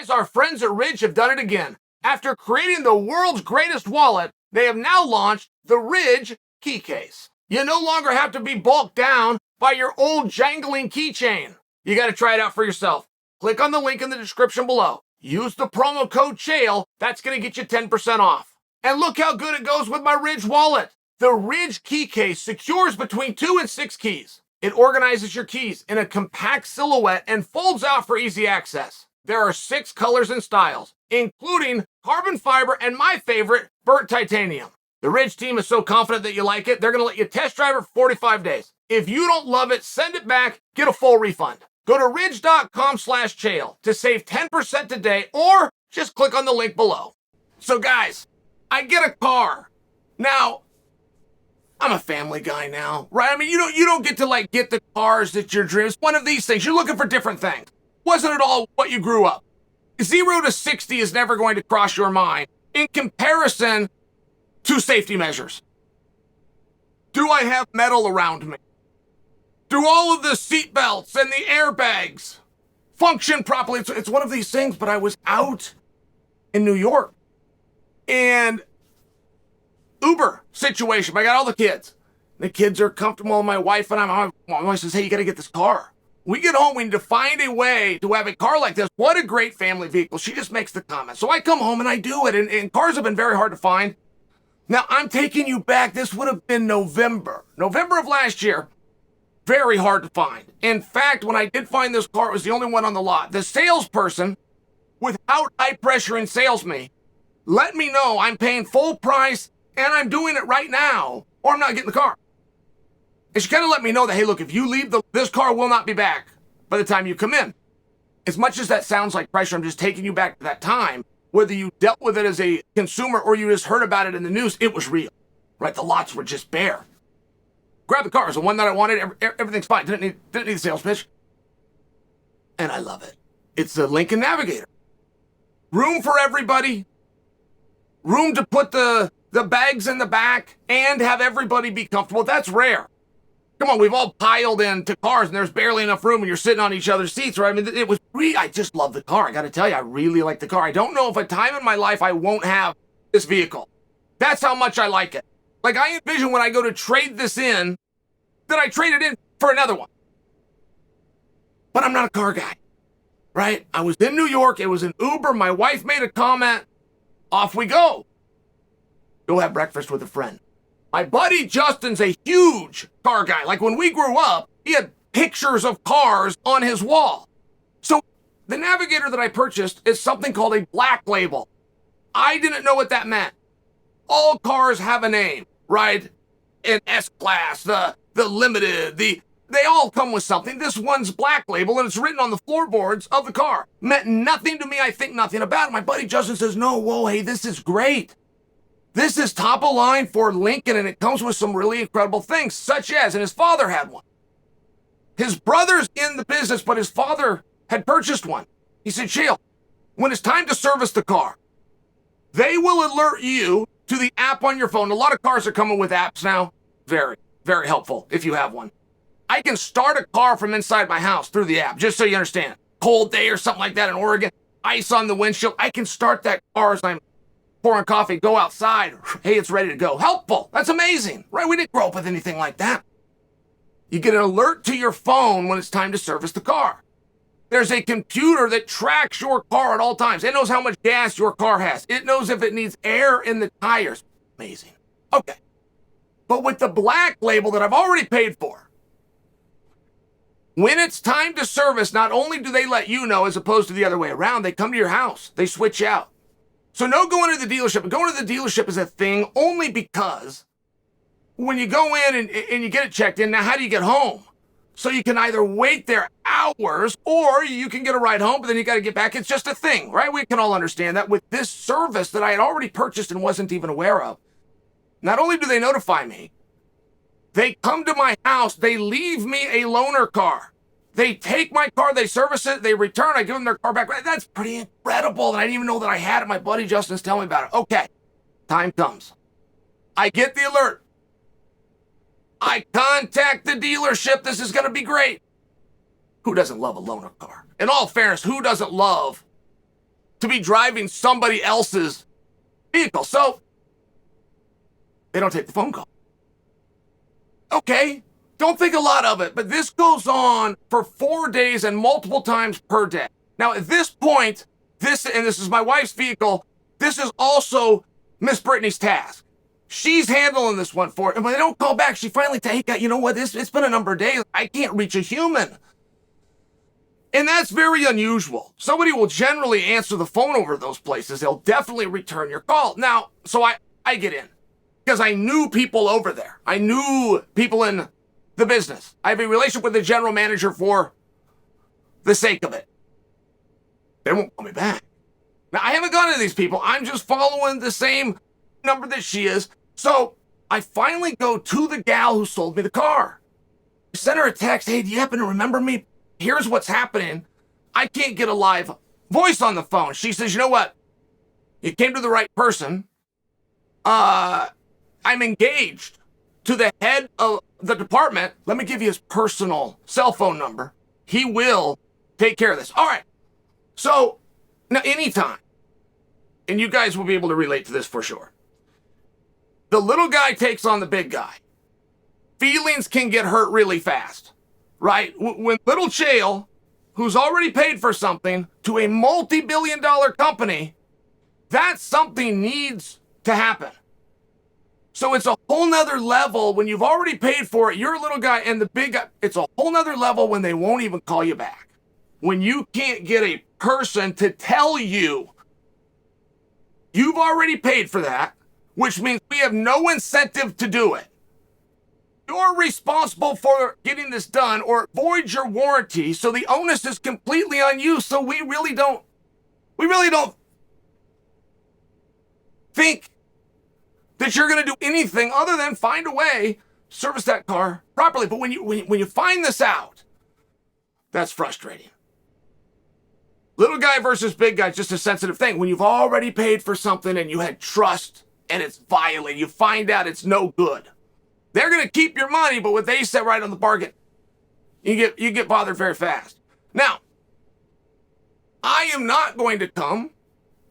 Guys, our friends at Ridge have done it again. After creating the world's greatest wallet, they have now launched the Ridge key case. You no longer have to be bulked down by your old jangling keychain. You got to try it out for yourself. Click on the link in the description below. Use the promo code Chael. That's going to get you 10% off. And look how good it goes with my Ridge wallet. The Ridge key case secures between 2 and 6 keys. It organizes your keys in a compact silhouette and folds out for easy access. There are 6 colors and styles, including carbon fiber and my favorite, burnt titanium. The Ridge team is so confident that you like it, they're going to let you test drive it for 45 days. If you don't love it, send it back, get a full refund. Go to ridge.com/Chael to save 10% today, or just click on the link below. So guys, I get a car. Now, I'm a family guy now, right? I mean, you don't get to get the cars that your dreams. One of these things, you're looking for different things. Wasn't it all what you grew up? 0 to 60 is never going to cross your mind in comparison to safety measures. Do I have metal around me? Do all of the seat belts and the airbags function properly? It's one of these things, but I was out in New York and Uber situation. I got all the kids. The kids are comfortable. My wife and my wife says, hey, you got to get this car. We get home, we need to find a way to have a car like this. What a great family vehicle. She just makes the comment. So I come home and I do it, and cars have been very hard to find. Now, I'm taking you back. This would have been November of last year. Very hard to find. In fact, when I did find this car, it was the only one on the lot. The salesperson, without high pressure in sales me, let me know I'm paying full price and I'm doing it right now, or I'm not getting the car. And she kind of let me know that, hey, look, if you leave, this car will not be back by the time you come in. As much as that sounds like pressure, I'm just taking you back to that time. Whether you dealt with it as a consumer or you just heard about it in the news, it was real, right? The lots were just bare. Grab the car. It was the one that I wanted. Everything's fine. Didn't need the sales pitch. And I love it. It's the Lincoln Navigator. Room for everybody. Room to put the bags in the back and have everybody be comfortable. That's rare. Come on, we've all piled into cars and there's barely enough room and you're sitting on each other's seats, right? I mean, it was I just love the car. I got to tell you, I really like the car. I don't know if a time in my life I won't have this vehicle. That's how much I like it. Like, I envision when I go to trade this in, that I trade it in for another one. But I'm not a car guy, right? I was in New York. It was an Uber. My wife made a comment. Off we go. Go have breakfast with a friend. My buddy Justin's a huge car guy. Like, when we grew up, he had pictures of cars on his wall. So the Navigator that I purchased is something called a black label. I didn't know what that meant. All cars have a name, right? An S-Class, the Limited, they all come with something. This one's black label, and it's written on the floorboards of the car. Meant nothing to me. I think nothing about it. My buddy Justin says, no, whoa, hey, this is great. This is top of line for Lincoln, and it comes with some really incredible things, such as, and his father had one. His brother's in the business, but his father had purchased one. He said, Chael, when it's time to service the car, they will alert you to the app on your phone. A lot of cars are coming with apps now. Very, very helpful if you have one. I can start a car from inside my house through the app, just so you understand. Cold day or something like that in Oregon, ice on the windshield. I can start that car as I'm pouring coffee, go outside. Hey, it's ready to go. Helpful. That's amazing, right? We didn't grow up with anything like that. You get an alert to your phone when it's time to service the car. There's a computer that tracks your car at all times. It knows how much gas your car has. It knows if it needs air in the tires. Amazing. Okay. But with the black label that I've already paid for, when it's time to service, not only do they let you know as opposed to the other way around, they come to your house. They switch out. So no going to the dealership. Going to the dealership is a thing only because when you go in and you get it checked in, now how do you get home? So you can either wait there hours or you can get a ride home, but then you got to get back. It's just a thing, right? We can all understand that. With this service that I had already purchased and wasn't even aware of, not only do they notify me, they come to my house, they leave me a loaner car. They take my car, they service it, they return, I give them their car back. That's pretty incredible, and I didn't even know that I had it. My buddy Justin's telling me about it. Okay, time comes. I get the alert. I contact the dealership. This is going to be great. Who doesn't love a loaner car? In all fairness, who doesn't love to be driving somebody else's vehicle. So they don't take the phone call. Okay, don't think a lot of it, but this goes on for 4 days and multiple times per day. Now, at this point, this is my wife's vehicle, this is also Miss Brittany's task. She's handling this one for it. And when they don't call back, she finally takes it. You know what? It's been a number of days. I can't reach a human. And that's very unusual. Somebody will generally answer the phone over those places. They'll definitely return your call. Now, so I get in because I knew people over there. I knew people in the business. I have a relationship with the general manager for the sake of it. They won't call me back. Now, I haven't gone to these people. I'm just following the same number that she is. So I finally go to the gal who sold me the car. I sent her a text. Hey, do you happen to remember me? Here's what's happening. I can't get a live voice on the phone. She says, you know what? You came to the right person. I'm engaged to the head of the department. Let me give you his personal cell phone number. He will take care of this. All right. So now anytime, and you guys will be able to relate to this for sure. The little guy takes on the big guy. Feelings can get hurt really fast, right? When little Chael, who's already paid for something to a multi-billion-dollar company, that something needs to happen. So it's a whole nother level when you've already paid for it. You're a little guy and the big guy. It's a whole nother level when they won't even call you back. When you can't get a person to tell you you've already paid for that, which means we have no incentive to do it. You're responsible for getting this done or void your warranty, so the onus is completely on you. So we really don't think that you're going to do anything other than find a way to service that car properly. But when you find this out, that's frustrating. Little guy versus big guy is just a sensitive thing. When you've already paid for something and you had trust and it's violated, you find out it's no good. They're going to keep your money, but what they set right on the bargain, you get bothered very fast. Now, I am not going to come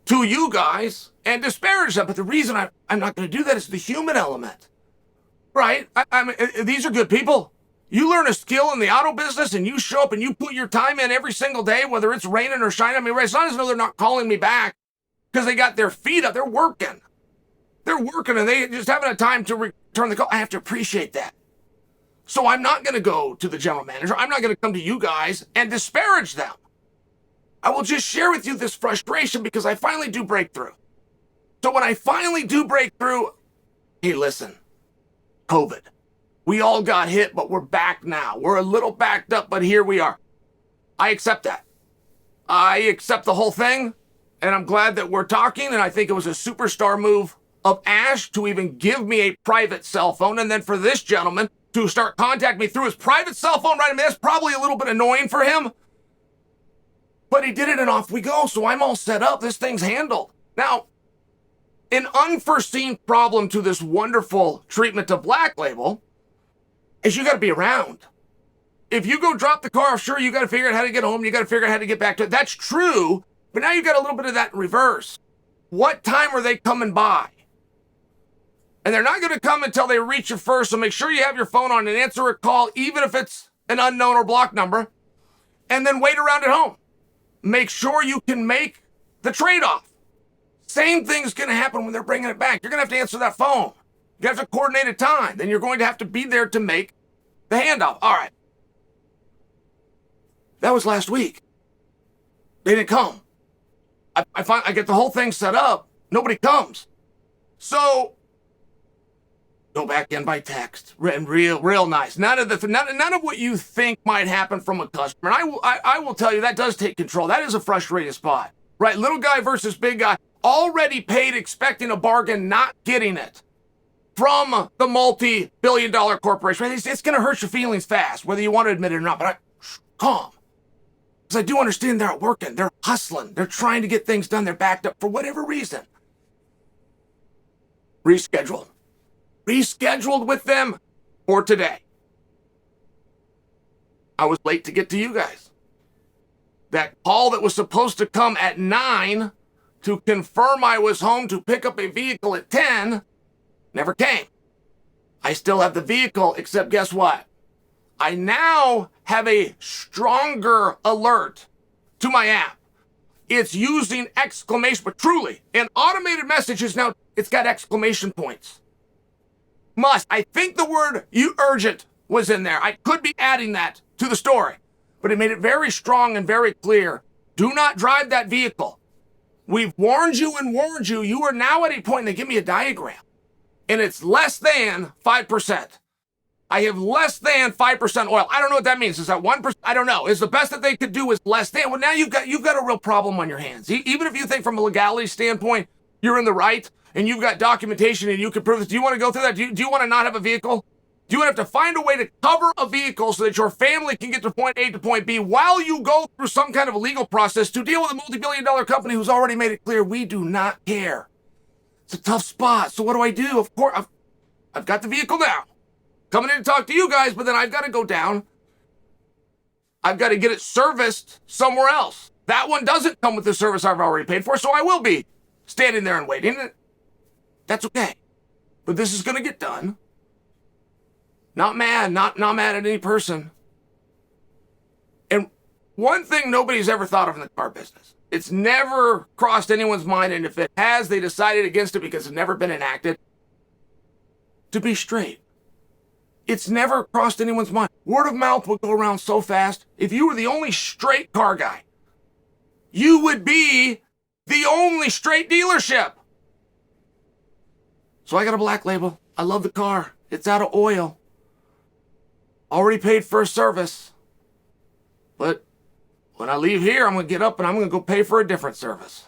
to you guys and disparage them, but the reason I'm not going to do that is the human element, right? These are good people. You learn a skill in the auto business and you show up and you put your time in every single day, whether it's raining or shining. I mean, it's not as though they're not calling me back because they got their feet up. They're working. They're working and they just haven't had time to return the call. I have to appreciate that. So I'm not going to go to the general manager. I'm not going to come to you guys and disparage them. I will just share with you this frustration because I finally do break through. So when I finally do break through, hey, listen, COVID. We all got hit, but we're back now. We're a little backed up, but here we are. I accept that. I accept the whole thing, and I'm glad that we're talking, and I think it was a superstar move of Ash to even give me a private cell phone, and then for this gentleman to start contacting me through his private cell phone, right? I mean, that's probably a little bit annoying for him, but he did it, and off we go, so I'm all set up. This thing's handled. Now, an unforeseen problem to this wonderful treatment of Black Label is you got to be around. If you go drop the car, sure, you got to figure out how to get home. You got to figure out how to get back to it. That's true, but now you got a little bit of that in reverse. What time are they coming by? And they're not going to come until they reach you first, so make sure you have your phone on and answer a call, even if it's an unknown or blocked number, and then wait around at home. Make sure you can make the trade-off. Same thing's going to happen when they're bringing it back. You're going to have to answer that phone. You have to coordinate a time. Then you're going to have to be there to make the handoff. All right. That was last week. They didn't come. I get the whole thing set up. Nobody comes. So go back in by text. And real nice. None of what you think might happen from a customer. And I will tell you that does take control. That is a frustrating spot. Right? Little guy versus big guy. Already paid expecting a bargain, not getting it from the multi-billion-dollar corporation. It's going to hurt your feelings fast, whether you want to admit it or not, but calm. Because I do understand they're working, they're hustling, they're trying to get things done, they're backed up for whatever reason. Rescheduled with them for today. I was late to get to you guys. That call that was supposed to come at 9 to confirm I was home to pick up a vehicle at 10 never came. I still have the vehicle, except guess what? I now have a stronger alert to my app. It's using exclamation, but truly, an automated message is now, it's got exclamation points. Must. I think the word urgent was in there. I could be adding that to the story, but it made it very strong and very clear. Do not drive that vehicle. We've warned you and warned you. You are now at a point, they give me a diagram, and it's less than 5%. I have less than 5% oil. I don't know what that means. Is that 1%? I don't know. Is the best that they could do is less than? Well, now you've got a real problem on your hands. Even if you think from a legality standpoint, you're in the right, and you've got documentation and you can prove this. Do you want to go through that? Do you want to not have a vehicle? Do you have to find a way to cover a vehicle so that your family can get to point A to point B while you go through some kind of a legal process to deal with a multi-billion-dollar company who's already made it clear we do not care? It's a tough spot. So what do? Of course, I've got the vehicle now. Coming in to talk to you guys, but then I've got to go down. I've got to get it serviced somewhere else. That one doesn't come with the service I've already paid for, so I will be standing there and waiting. That's okay. But this is going to get done. Not mad, not mad at any person. And one thing nobody's ever thought of in the car business, it's never crossed anyone's mind, and if it has, they decided against it because it's never been enacted. To be straight. It's never crossed anyone's mind. Word of mouth will go around so fast. If you were the only straight car guy, you would be the only straight dealership. So I got a black label. I love the car. It's out of oil. Already paid for a service. But when I leave here, I'm going to get up and I'm going to go pay for a different service.